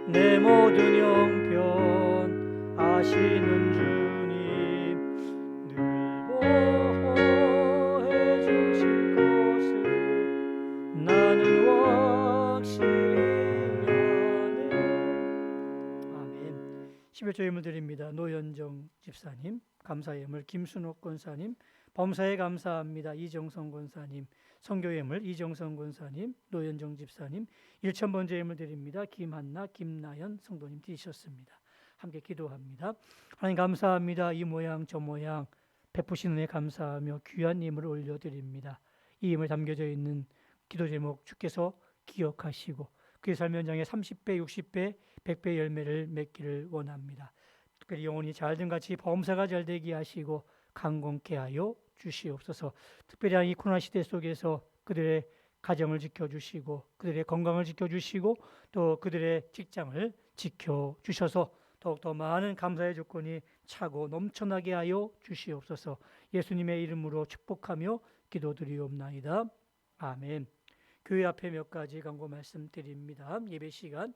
내 모든 형편 아시는 주님 늘 보호해 주실 것을 나는 확실히 아네. 아멘. 11조 예물 드립니다. 노현정 집사님, 감사 예물 김순옥 권사님, 범사에 감사합니다. 이정성 권사님, 선교 예물 이정성 권사님, 노현정 집사님, 1,000번째 예물 드립니다. 김한나, 김나연 성도님 드리셨습니다. 함께 기도합니다. 하나님 감사합니다. 이 모양 저 모양 베푸신 은혜 감사하며 귀한 예물을 올려드립니다. 이 예물 담겨져 있는 기도 제목 주께서 기억하시고 그의 삶 현장에 30배, 60배, 100배 열매를 맺기를 원합니다. 특별히 영혼이 잘된 같이 범사가 잘되게 하시고 강건케 하여 주시옵소서. 특별히 이 코로나 시대 속에서 그들의 가정을 지켜주시고 그들의 건강을 지켜주시고 또 그들의 직장을 지켜주셔서 더욱더 많은 감사의 조건이 차고 넘쳐나게 하여 주시옵소서. 예수님의 이름으로 축복하며 기도드리옵나이다. 아멘. 교회 앞에 몇 가지 광고 말씀드립니다. 예배 시간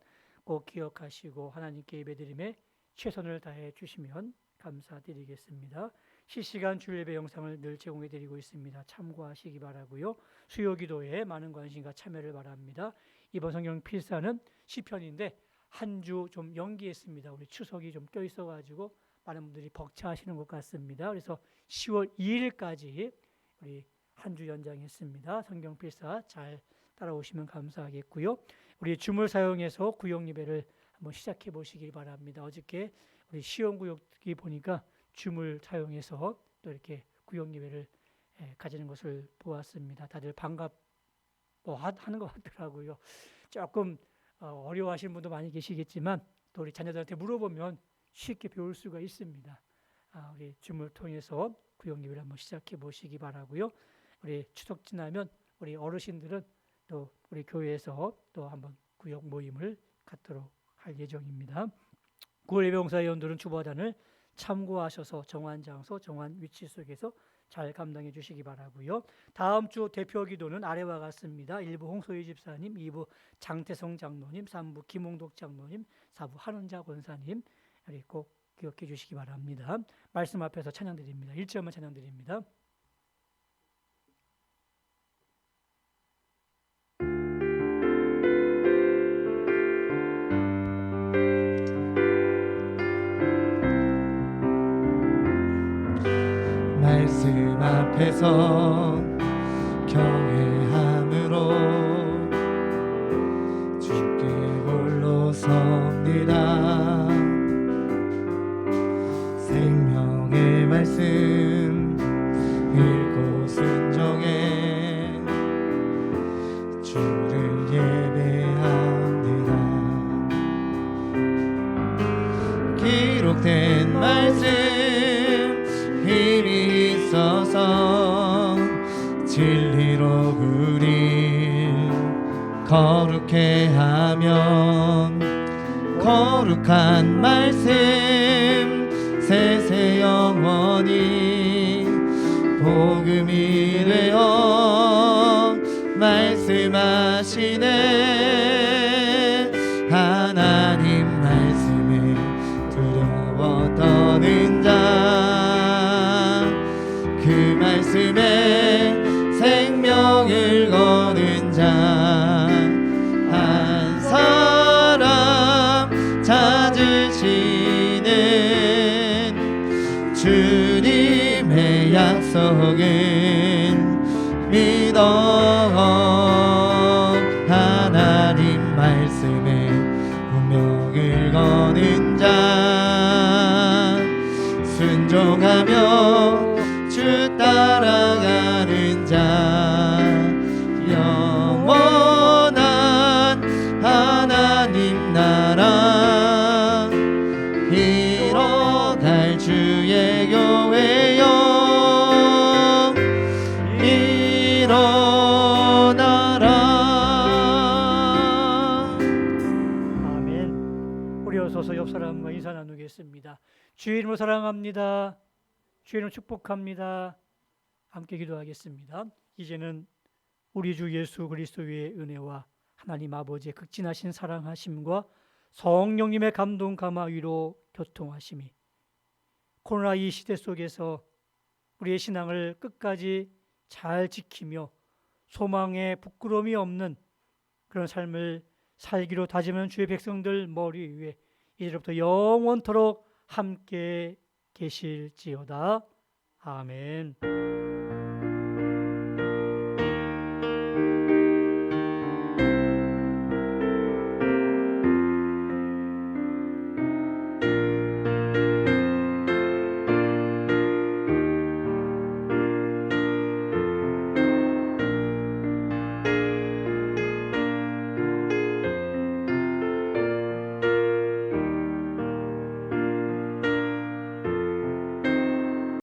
꼭 기억하시고 하나님께 예배드림에 최선을 다해 주시면 감사드리겠습니다. 실시간 주일예배 영상을 늘 제공해 드리고 있습니다. 참고하시기 바라고요. 수요 기도에 많은 관심과 참여를 바랍니다. 이번 성경 필사는 시편인데 한 주 좀 연기했습니다. 우리 추석이 좀 껴 있어 가지고 많은 분들이 벅차하시는 것 같습니다. 그래서 10월 2일까지 우리 한 주 연장했습니다. 성경 필사 잘 따라오시면 감사하겠고요. 우리 줌을 사용해서 구역 예배를 한번 시작해 보시길 바랍니다. 어저께 우리 시온구역이 보니까 줌을 사용해서 또 이렇게 구역 예배를 가지는 것을 보았습니다. 다들 하는 것 같더라고요. 조금 어려워하시는 분도 많이 계시겠지만 또 우리 자녀들한테 물어보면 쉽게 배울 수가 있습니다. 우리 줌을 통해서 구역 예배를 한번 시작해 보시기 바라고요. 우리 추석 지나면 우리 어르신들은 또 우리 교회에서 또 한번 구역 모임을 갖도록 할 예정입니다. 9월 예배봉사위원들은 주보단을 참고하셔서 정한 장소, 정한 위치 속에서 잘 감당해 주시기 바라고요. 다음 주 대표 기도는 아래와 같습니다. 1부 홍소희 집사님, 2부 장태성 장로님, 3부 김홍독 장로님, 4부 한은자 권사님, 우리 꼭 기억해 주시기 바랍니다. 말씀 앞에서 찬양드립니다. 1절만 찬양드립니다. 말씀 앞에서 경외함으로 주께 홀로 섭니다. 생명의 말씀 읽고 순종해 주를 예배합니다. 기록된 말씀 힘이 있어서 진리로 우릴 거룩해 하면 거룩한 말씀 세세 영원히 복음이 되어 말씀하시네. 하나님 말씀에 두려워 떠는 자, 그 말씀에 생명을 거는 자, 한 사람 찾으시는 주님의 약속을 믿어. 하나님 말씀에 운명을 거는 자, 순종하며 주 따라가는 자, 영원한 하나님 나라 이뤄갈 주의 교회여 일어나라. 아멘. 우리 어서서 옆 사람과 인사 나누겠습니다. 주의 이름으로 사랑합니다. 주의 이름으로 축복합니다. 함께 기도하겠습니다. 이제는 우리 주 예수 그리스도의 은혜와 하나님 아버지의 극진하신 사랑하심과 성령님의 감동 감화 위로 교통하심이 코로나 이 시대 속에서 우리의 신앙을 끝까지 잘 지키며 소망에 부끄러움이 없는 그런 삶을 살기로 다짐하는 주의 백성들 머리 위에 이제부터 영원토록 함께 계실지어다. 아멘.